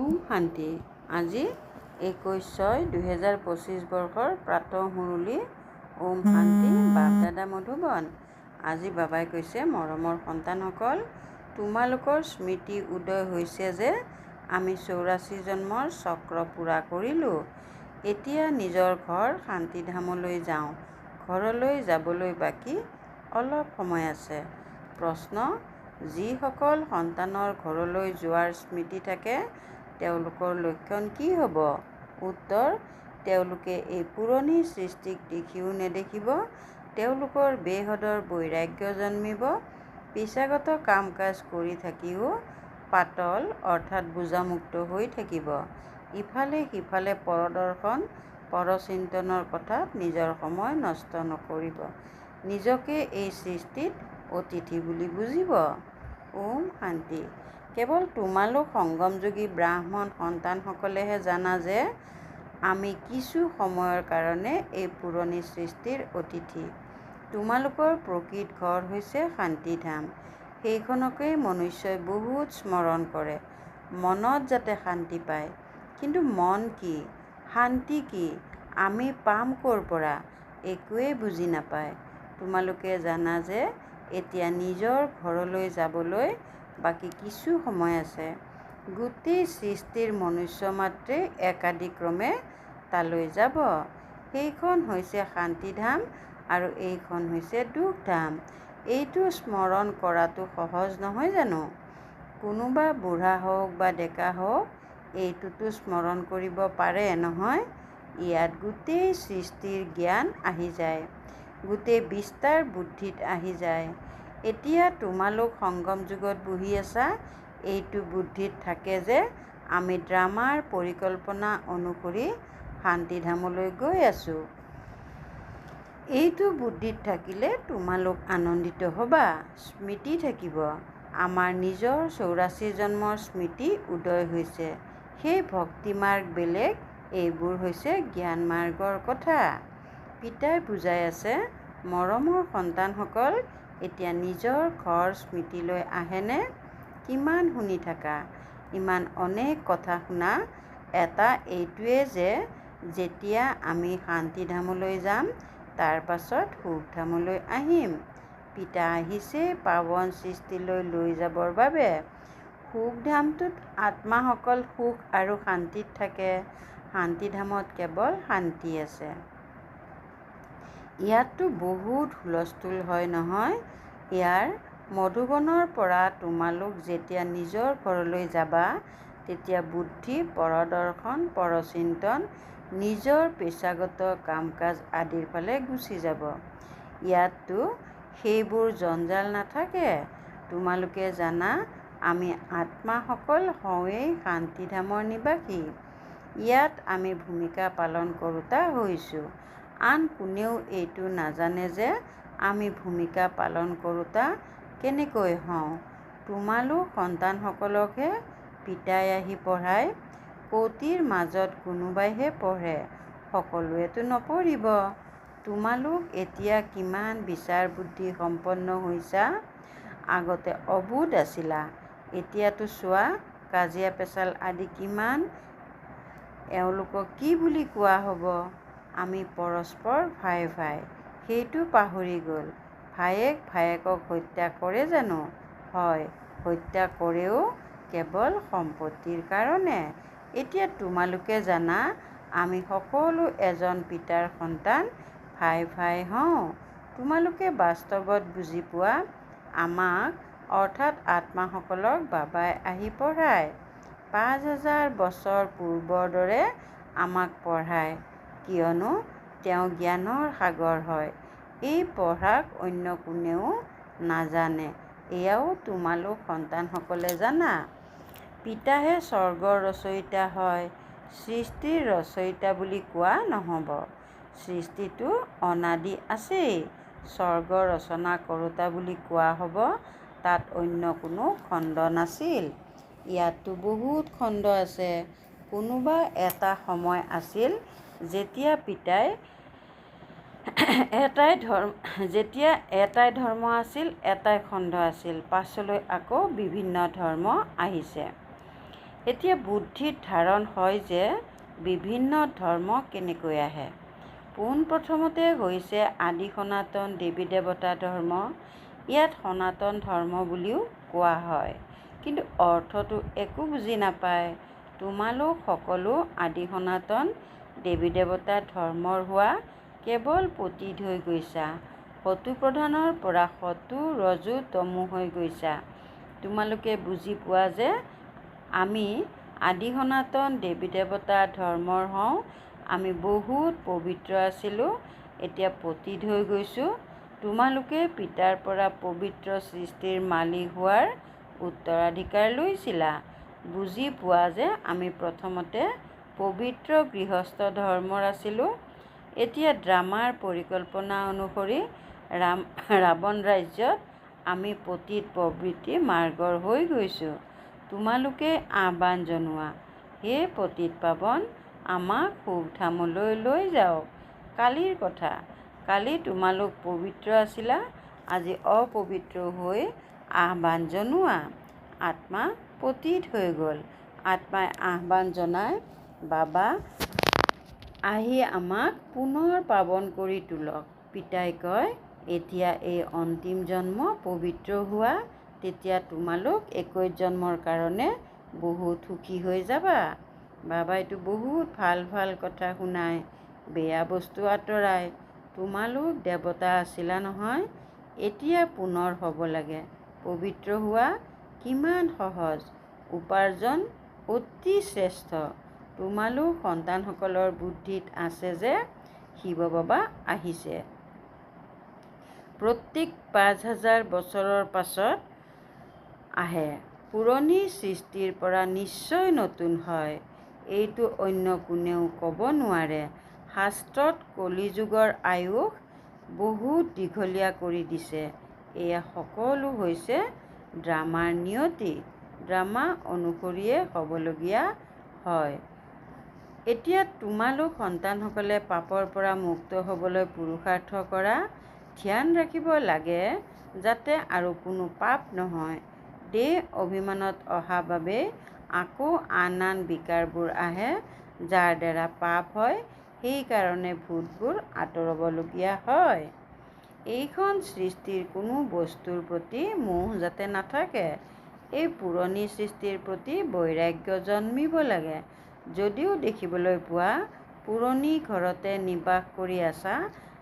ওম শান্তি। আজি 21/6/2025 বৰ্ষৰ প্ৰাতঃ মুৰলী। ওম শান্তি। বাপ-দাদা মধুবন। আজি বাবাই কৈছে, মৰমৰ সন্তানসকল, তোমালোকৰ স্মৃতি উদয় হৈছে যে আমি 84 জন্মৰ চক্ৰ পূৰা কৰিলোঁ। এতিয়া নিজৰ ঘৰ শান্তিধামলৈ যাওঁ। ঘৰলৈ যাবলৈ বাকী অলপ সময় আছে। প্ৰশ্ন: যিসকল সন্তানৰ ঘৰলৈ যোৱাৰ স্মৃতি থাকে তেওঁলোকৰ লক্ষণ কি হ'ব? উত্তৰ: তেওঁলোকে এই পুৰণি সৃষ্টিক দেখিও নেদেখিব। তেওঁলোকৰ বেহদৰ বৈৰাগ্য জন্মিব। পেচাগত কাম-কাজ কৰি থাকিও পাতল অৰ্থাৎ বোজামুক্ত হৈ থাকিব। ইফালে সিফালে পৰদৰ্শন, পৰচিন্তনৰ কথাত নিজৰ সময় নষ্ট নকৰিব। নিজকে এই সৃষ্টিত অতিথি বুলি বুজিব। ওম শান্তি। কেৱল তোমালোক সংগমযোগী ব্ৰাহ্মণ সন্তানসকলেহে জানা যে আমি কিছু সময়ৰ কাৰণে এই পুৰণি সৃষ্টিৰ অতিথি। তোমালোকৰ প্ৰকৃত ঘৰ হৈছে শান্তিধাম। সেইখনকেই মনুষ্যই বহুত স্মৰণ কৰে, মনত যাতে শান্তি পায়। কিন্তু মন কি, শান্তি কি, আমি পাম ক'ৰ পৰা, একোৱেই বুজি নাপায়। তোমালোকে জানা যে এতিয়া নিজৰ ঘৰলৈ যাবলৈ বাকী কিছু সময় আছে। গোটেই সৃষ্টিৰ মনুষ্য মাত্ৰেই একাদিক্ৰমে তালৈ যাব। সেইখন হৈছে শান্তিধাম আৰু এইখন হৈছে দুখধাম। এইটো স্মৰণ কৰাটো সহজ নহয় জানো? কোনোবা বুঢ়া হওক বা ডেকা হওক এইটোতো স্মৰণ কৰিব পাৰে নহয়? ইয়াত গোটেই সৃষ্টিৰ জ্ঞান আহি যায়, গোটেই বিস্তাৰ বুদ্ধিত আহি যায়। এতিয়া তোমালোক সংগম যুগত বহি আছা, এইটো বুদ্ধিত থাকে যে আমি ড্ৰামাৰ পৰিকল্পনা অনুসৰি শান্তিধামলৈ গৈ আছোঁ। এইটো বুদ্ধিত থাকিলে তোমালোক আনন্দিত হ'বা, স্মৃতি থাকিব। আমাৰ নিজৰ 84 জন্মৰ স্মৃতি উদয় হৈছে। সেই ভক্তিমাৰ্গ বেলেগ, এইবোৰ হৈছে জ্ঞান মাৰ্গৰ কথা। পিতাই বুজাই আছে, মৰমৰ সন্তানসকল, এতিয়া নিজৰ ঘৰ স্মৃতিলৈ আহেনে? কিমান শুনি থাকা, ইমান অনেক কথা শুনা। এটা এইটোৱে যে যেতিয়া আমি শান্তিধামলৈ যাম তাৰ পাছত সুখধামলৈ আহিম। পিতা আহিছে পাৱন সৃষ্টিলৈ লৈ যাবৰ বাবে। সুখধামটোত আত্মাসকল সুখ আৰু শান্তিত থাকে। শান্তিধামত কেৱল শান্তি আছে। ইয়াততো বহুত হুলস্থুল হয় নহয়? ইয়াৰ মধুবনৰ পৰা তোমালোক যেতিয়া নিজৰ ঘৰলৈ যাবা তেতিয়া বুদ্ধি, পৰদৰ্শন, পৰচিন্তন নিজৰ পেচাগত কাম-কাজ আদিৰ ফালে গুচি যাব। ইয়াততো সেইবোৰ জঞ্জাল নাথাকে। তোমালোকে জানা আমি আত্মাসকল হওঁৱেই শান্তিধামৰ নিবাসী। ইয়াত আমি ভূমিকা পালন কৰোঁতা হৈছোঁ। আন কোনেও এইটো নাজানে যে আমি ভূমিকা পালন কৰোঁতা কেনেকৈ হওঁ। তোমালোক সন্তানসকলকহে পিতাই আহি পঢ়ায়। কৌটিৰ মাজত কোনোবাইহে পঢ়ে, সকলোৱেতো নপঢ়িব। তোমালোক এতিয়া কিমান বিচাৰ বুদ্ধি সম্পন্ন হৈছা। আগতে অবোধ আছিলা, এতিয়াতো চোৱা কাজিয়া পেচাল আদি কিমান। এওঁলোকক কি বুলি কোৱা হ'ব? আমি পৰস্পৰ ভাই ভাই, সেইটো পাহৰি গ'ল। ভায়েক ভায়েকক হত্যা কৰে জানো? হয়, হত্যা কৰেও কেৱল সম্পত্তিৰ কাৰণে। এতিয়া তোমালোকে জানা আমি সকলো এজন পিতাৰ সন্তান, ভাই ভাই হওঁ। তোমালোকে বাস্তৱত বুজি পোৱা, আমাক অৰ্থাৎ আত্মাসকলক বাবাই আহি পঢ়ায়। 5000 বছৰ পূৰ্বৰ দৰে আমাক পঢ়ায়, কিয়নো তেওঁ জ্ঞানৰ সাগৰ হয়। এই পঢ়াক অন্য কোনেও নাজানে, এয়াও তোমালোক সন্তানসকলে জানা। পিতাহে স্বৰ্গৰ ৰচয়িতা হয়, সৃষ্টিৰ ৰচয়িতা বুলি কোৱা নহ'ব। সৃষ্টিটো অনাদি আছেই। স্বৰ্গ ৰচনা কৰোঁতা বুলি কোৱা হ'ব, তাত অন্য কোনো খণ্ড নাছিল। ইয়াততো বহুত খণ্ড আছে। কোনোবা এটা সময় আছিল যেতিয়া এটাই ধৰ্ম আছিল, এটাই খণ্ড আছিল। পাছলৈ আকৌ বিভিন্ন ধৰ্ম আহিছে। এতিয়া বুদ্ধিত ধাৰণ হয় যে বিভিন্ন ধৰ্ম কেনেকৈ আহে। পোনপ্ৰথমতে হৈছে আদি সনাতন দেৱী দেৱতা ধৰ্ম। ইয়াত সনাতন ধৰ্ম বুলিও কোৱা হয়, কিন্তু অৰ্থটো একো বুজি নাপায়। তোমালোক সকলো আদি সনাতন দেৱী দেৱতা ধৰ্মৰ হোৱা কেৱল পতীত হৈ গৈছা। সতোপ্ৰধানৰ পৰা সতো ৰজো তমো হৈ গৈছা। তোমালোকে বুজি পোৱা যে আমি আদি সনাতন দেৱী দেৱতা ধৰ্মৰ হওঁ। আমি বহুত পবিত্ৰ আছিলোঁ, এতিয়া পতীত হৈ গৈছোঁ। তোমালোকে পিতাৰ পৰা পবিত্ৰ সৃষ্টিৰ মালিক হোৱাৰ উত্তৰাধিকাৰ লৈছিলা। বুজি পোৱা যে আমি প্ৰথমতে পবিত্ৰ গৃহস্থ ধৰ্মৰ আছিলোঁ। এতিয়া ড্ৰামাৰ পৰিকল্পনা অনুসৰি ৰাৱণ ৰাজ্যত আমি পতীত প্ৰবৃত্তি মাৰ্গৰ হৈ গৈছোঁ। তোমালোকে আহ্বান জনোৱা, হে পতীত পাৱন, আমাক শুভধামলৈ লৈ যাওক। কালিৰ কথা, কালি তোমালোক পবিত্ৰ আছিলা, আজি অপবিত্ৰ হৈ আহ্বান জনোৱা। আত্মা পতীত হৈ গ'ল। আত্মাই আহ্বান জনায়, বাবা আহি আমাক পুনৰ পাৱন কৰি তোলক। পিতাই কয়, এতিয়া এই অন্তিম জন্ম পবিত্ৰ হোৱা, তেতিয়া তোমালোক 21 জন্মৰ কাৰণে বহুত সুখী হৈ যাবা। বাবাইতো বহুত ভাল ভাল কথা শুনায়, বেয়া বস্তু আঁতৰায়। তোমালোক দেৱতা আছিলা নহয়, এতিয়া পুনৰ হ'ব লাগে। পবিত্ৰ হোৱা কিমান সহজ, উপাৰ্জন অতি শ্ৰেষ্ঠ। তোমালোক সন্তানসকলৰ বুদ্ধিত আছে যে শিৱ বাবা আহিছে। প্ৰত্যেক 5000 বছৰৰ পাছত আহে। পুৰণি সৃষ্টিৰ পৰা নিশ্চয় নতুন হয়, এইটো অন্য কোনেও ক'ব নোৱাৰে। শাস্ত্ৰত কলিযুগৰ আয়ুস বহুত দীঘলীয়া কৰি দিছে। এয়া সকলো হৈছে ড্ৰামাৰ নিয়তি। ড্ৰামা অনুসৰিয়ে হ'বলগীয়া হয়। এতিয়া তোমালোক সন্তানসকলে পাপৰ পৰা মুক্ত হ'বলৈ পুৰুষাৰ্থ কৰা। ধ্যান ৰাখিব লাগে যাতে আৰু কোনো পাপ নহয়। দেহ অভিমানত অহা বাবেই আকৌ আন আন বিকাৰবোৰ আহে, যাৰ দ্বাৰা পাপ হয়। সেইকাৰণে ভূতবোৰ আঁতৰাবলগীয়া হয়। এইখন সৃষ্টিৰ কোনো বস্তুৰ প্ৰতি মোহ যাতে নাথাকে। এই পুৰণি সৃষ্টিৰ প্ৰতি বৈৰাগ্য জন্মিব লাগে। যদিও দেখিবলৈ পোৱা পুৰণি ঘৰতে নিবাস কৰি আছা,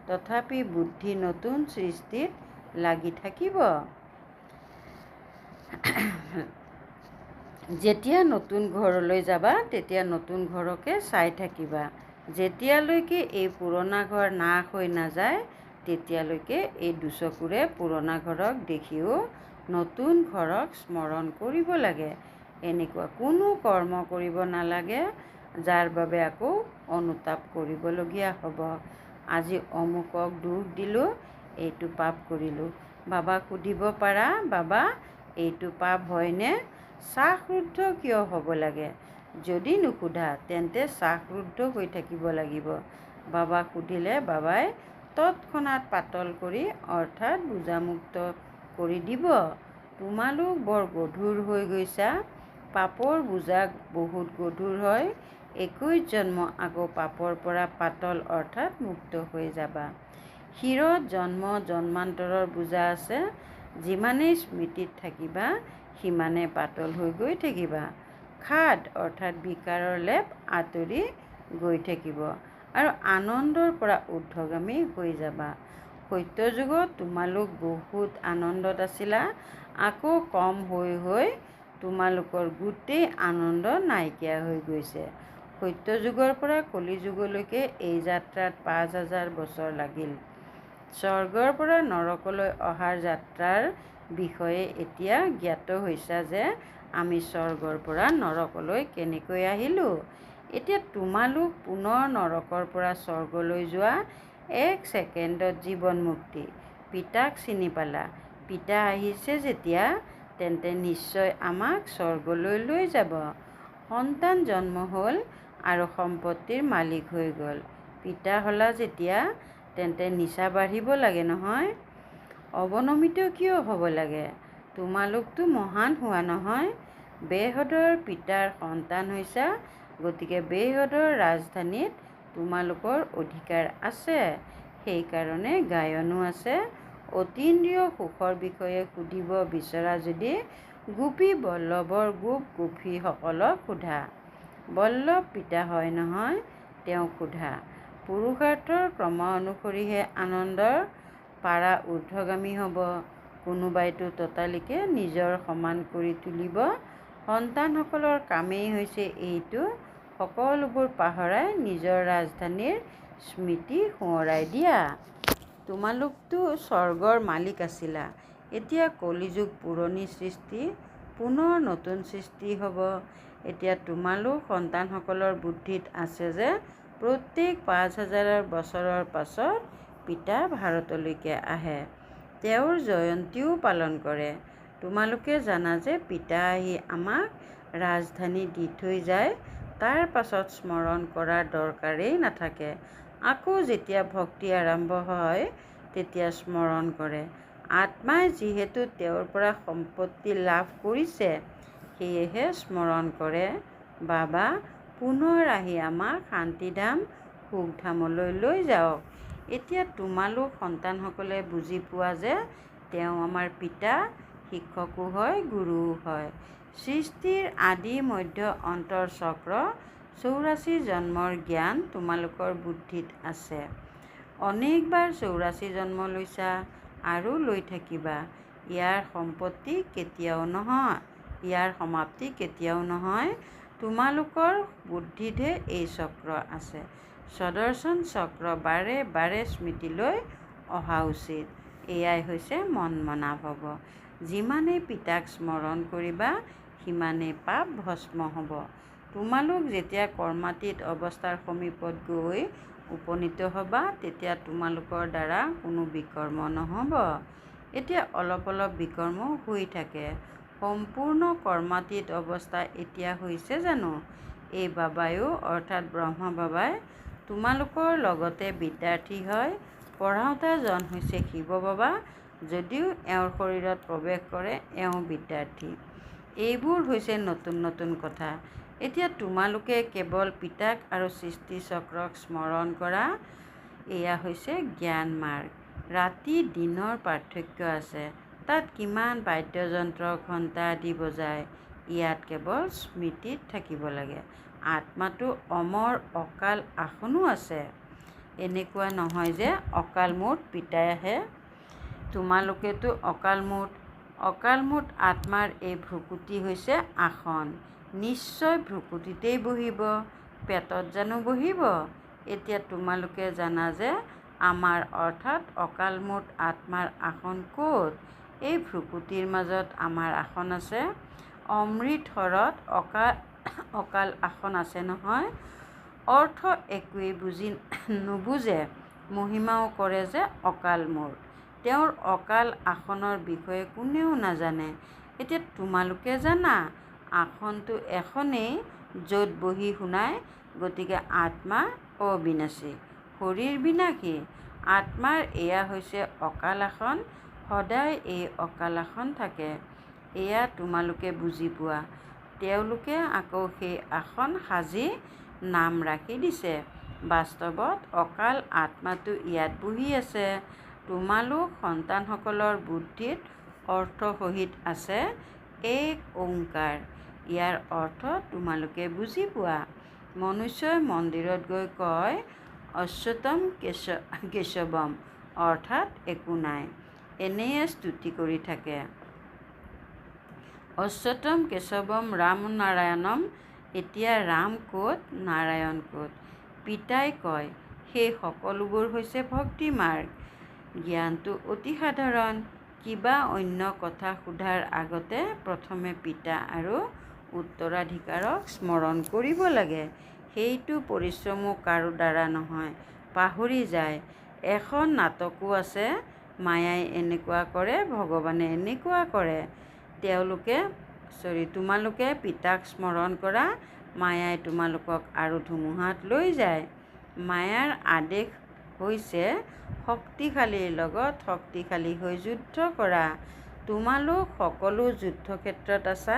তথাপি বুদ্ধি নতুন সৃষ্টিত লাগি থাকিব। যেতিয়া নতুন ঘৰলৈ যাবা, তেতিয়া নতুন ঘৰকে চাই থাকিবা। যেতিয়ালৈকে এই পুৰণা ঘৰ নাশ হৈ নাযায়, তেতিয়ালৈকে এই দুচকুৰে পুৰণা ঘৰক দেখিও নতুন ঘৰক স্মৰণ কৰিব লাগে। এনেকুৱা কোনো কৰ্ম কৰিব নালাগে, যাৰ বাবে আকৌ অনুতাপ কৰিবলগীয়া হ'ব। আজি অমুকক দুখ দিলোঁ, এইটো পাপ কৰিলোঁ। বাবাক সুধিব পাৰা, বাবা এইটো পাপ হয়নে? শ্বাসৰুদ্ধ কিয় হ'ব লাগে? যদি নুসুধা তেন্তে শ্বাসৰুদ্ধ হৈ থাকিব লাগিব। বাবাক সুধিলে বাবাই তৎক্ষণাৎ পাতল কৰি অৰ্থাৎ বোজামুক্ত কৰি দিব। তোমালোক বৰ গধুৰ হৈ গৈছা। পাপৰ বোজা বহুত গধুৰ হয়। 21 জন্ম আকৌ পাপৰ পৰা পাতল অৰ্থাৎ মুক্ত হৈ যাবা। শিৰত জন্ম জন্মান্তৰৰ বোজা আছে। যিমানেই স্মৃতিত থাকিবা, সিমানে পাতল হৈ গৈ থাকিবা। খাদ অৰ্থাৎ বিকাৰৰ লেপ আঁতৰি গৈ থাকিব আৰু আনন্দৰ পৰা ঊৰ্ধ্বগামী হৈ যাবা। সত্যযুগত তোমালোক বহুত আনন্দত আছিলা, আকৌ কম হৈ হৈ তোমালোকৰ গোটেই আনন্দ নাইকিয়া হৈ গৈছে। সত্যযুগৰ পৰা কলিযুগলৈকে এই যাত্ৰাত 5000 বছৰ লাগিল। স্বৰ্গৰ পৰা নৰকলৈ অহাৰ যাত্ৰাৰ বিষয়ে এতিয়া জ্ঞাত হৈছা যে আমি স্বৰ্গৰ পৰা নৰকলৈ কেনেকৈ আহিলোঁ। এতিয়া তোমালোক পুনৰ নৰকৰ পৰা স্বৰ্গলৈ যোৱা। 1 ছেকেণ্ডত জীৱন মুক্তি। পিতাক চিনি পালা। পিতা আহিছে যেতিয়া, তেন্তে নিশ্চয় আমাক স্বৰ্গলৈ লৈ যাব। সন্তান জন্ম হ'ল আৰু সম্পত্তিৰ মালিক হৈ গ'ল। পিতা হ'লা যেতিয়া, তেন্তে নিচা বাঢ়িব লাগে নহয়। অৱনমিত কিয় হ'ব লাগে? তোমালোকতো মহান হোৱা নহয়। বেহদৰ পিতাৰ সন্তান হৈছা, গতিকে বেহদৰ ৰাজধানীত তোমালোকৰ অধিকাৰ আছে। সেইকাৰণে গায়নো আছে, অতীন্দ্ৰিয় সুখৰ বিষয়ে সুধিব বিচৰা যদি গোপী বল্লভৰ গোপ গোপীসকলক সোধা। বল্লভ পিতা হয় নহয়, তেওঁক সোধা। পুৰুষাৰ্থৰ ক্ৰম অনুসৰিহে আনন্দৰ পাৰা ঊৰ্ধ্বগামী হ'ব। কোনোবাইতো ততালিকে নিজৰ সমান কৰি তুলিব। সন্তানসকলৰ কামেই হৈছে এইটো, সকলোবোৰ পাহৰাই নিজৰ ৰাজধানীৰ স্মৃতি সোঁৱৰাই দিয়া। তোমালোকতো স্বৰ্গৰ মালিক আছিলা, এতিয়া কলিযুগ পুৰণি সৃষ্টি, পুনৰ নতুন সৃষ্টি হ'ব। এতিয়া তোমালোক সন্তানসকলৰ বুদ্ধিত আছে যে প্ৰত্যেক ৫,০০০ বছৰৰ পাছত পিতা ভাৰতলৈকে আহে, তেওঁৰ জয়ন্তীও পালন কৰে। তোমালোকে জানা যে পিতা আহি আমাক ৰাজধানী দি থৈ যায়, তাৰ পাছত স্মৰণ কৰাৰ দৰকাৰেই নাথাকে। আকৌ যেতিয়া ভক্তি আৰম্ভ হয় তেতিয়া স্মৰণ কৰে। আত্মাই যিহেতু তেওঁৰ পৰা সম্পত্তি লাভ কৰিছে, সেয়েহে স্মৰণ কৰে। বাবা পুনৰ আহি আমাক শান্তিধাম সুখধামলৈ লৈ যাওক। এতিয়া তোমালোক সন্তানসকলে বুজি পোৱা যে তেওঁ আমাৰ পিতা, শিক্ষকো হয়, গুৰুও হয়। সৃষ্টিৰ আদি মধ্য অন্তৰ চক্ৰ ৮৪ জন্মৰ জ্ঞান তোমালোকৰ বুদ্ধিত আছে। অনেকবাৰ ৮৪ জন্ম লৈছা আৰু লৈ থাকিবা। ইয়াৰ সমাপ্তি কেতিয়াও নহয়। তোমালোকৰ বুদ্ধিতহে এই চক্ৰ আছে। সদৰ্শন চক্ৰ বাৰে বাৰে স্মৃতিলৈ অহা উচিত। এয়াই হৈছে মন মনা ভৱ। যিমানেই পিতাক স্মৰণ কৰিবা সিমানেই পাপ ভস্ম হ'ব। তোমালোক যেতিয়া কৰ্মাতীত অৱস্থাৰ সমীপত গৈ উপনীত হ'বা তেতিয়া তোমালোকৰ দ্বাৰা কোনো বিকৰ্ম নহ'ব। এতিয়া অলপ অলপ বিকৰ্ম হৈ থাকে। সম্পূৰ্ণ কৰ্মাতীত অৱস্থা এতিয়া হৈছে জানো? এই বাবাইও অৰ্থাৎ ব্ৰহ্মা বাবাই তোমালোকৰ লগতে বিদ্যাৰ্থী হয়। পঢ়াওঁতা জন হৈছে শিৱ বাবা, যদিও এওঁৰ শৰীৰত প্ৰৱেশ কৰে এওঁ বিদ্যাৰ্থী। এইবোৰ হৈছে নতুন নতুন কথা। এতিয়া তোমালোকে কেৱল পিতাক আৰু সৃষ্টি চক্ৰক স্মৰণ কৰা। এয়া হৈছে জ্ঞান মাৰ্গ। ৰাতি দিনৰ পাৰ্থক্য আছে। তাত কিমান বাদ্যযন্ত্ৰ ঘণ্টা আদি বজায়, ইয়াত কেৱল স্মৃতিত থাকিব লাগে। আত্মাটো অমৰ, অকাল আসনো আছে। এনেকুৱা নহয় যে অকালমুঠ পিতাই আহে। তোমালোকেতো অকালমুঠ। অকালমুঠ আত্মাৰ এই ভ্ৰূকুটি হৈছে আসন। নিশ্চয় ভ্ৰূকুটিতেই বহিব, পেটত জানো বহিব? এতিয়া তোমালোকে জানা যে আমাৰ অৰ্থাৎ অকালমুঠ আত্মাৰ আসন ক'ত? এই ভ্ৰূকুটিৰ মাজত আমাৰ আসন আছে। অমৃত সৰত অকাল আসন আছে নহয়। অৰ্থ একোৱেই নুবুজে, মহিমাও কৰে যে অকালমুঠ। তেওঁৰ অকাল আসনৰ বিষয়ে কোনেও নাজানে। এতিয়া তোমালোকে জানা। আসনটো এখনেই, য'ত বহি শুনায়। গতিকে আত্মা অবিনাশী, শৰীৰ বিনাশী। আত্মাৰ এয়া হৈছে অকাল আসন, সদায় এই অকাল আসন থাকে। এয়া তোমালোকে বুজি পোৱা। তেওঁলোকে আকৌ সেই আসন সাজি নাম ৰাখি দিছে। বাস্তৱত অকাল আত্মাটো ইয়াত বহি আছে। তোমালোক সন্তানসকলৰ বুদ্ধিত অৰ্থসহিত আছে এক ওংকাৰ। ইয়াৰ অৰ্থ তোমালোকে বুজি পোৱা। মনুষ্যই মন্দিৰত গৈ কয় অচ্যুতম কেশৱম, অৰ্থাৎ একো নাই, এনেয়ে স্তুতি কৰি থাকে। অচ্যুতম কেশৱম ৰাম নাৰায়ণম। এতিয়া ৰাম ক'ত, নাৰায়ণ ক'ত? পিতাই কয় সেই সকলোবোৰ হৈছে ভক্তি মাৰ্গ। জ্ঞানটো অতি সাধাৰণ। কিবা অন্য কথা সোধাৰ আগতে প্ৰথমে পিতা আৰু উত্তৰাধিকাৰক স্মৰণ কৰিব লাগে। সেইটো পৰিশ্ৰমো কাৰো দ্বাৰা নহয়, পাহৰি যায়। এখন নাটকো আছে, মায়াই এনেকুৱা কৰে, ভগৱানে এনেকুৱা কৰে। তোমালোকে পিতাক স্মৰণ কৰা, মায়াই তোমালোকক আৰু ধুমুহাত লৈ যায়। মায়াৰ আদেশ হৈছে শক্তিশালীৰ লগত শক্তিশালী হৈ যুদ্ধ কৰা। তোমালোক সকলো যুদ্ধক্ষেত্ৰত আছা।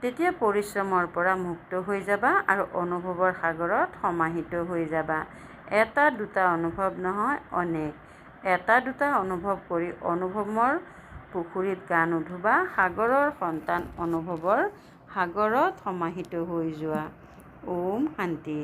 তেতিয়া পৰিশ্ৰমৰ পৰা মুক্ত হৈ যাবা আৰু অনুভৱৰ সাগৰত সমাহিত হৈ যাবা। এটা দুটা অনুভৱ নহয়, অনেক। এটা দুটা অনুভৱ কৰি অনুভৱৰ পুখুৰীত গা নুধুবা। সাগৰৰ সন্তান অনুভৱৰ সাগৰত সমাহিত হৈ যোৱা। ওম শান্তি।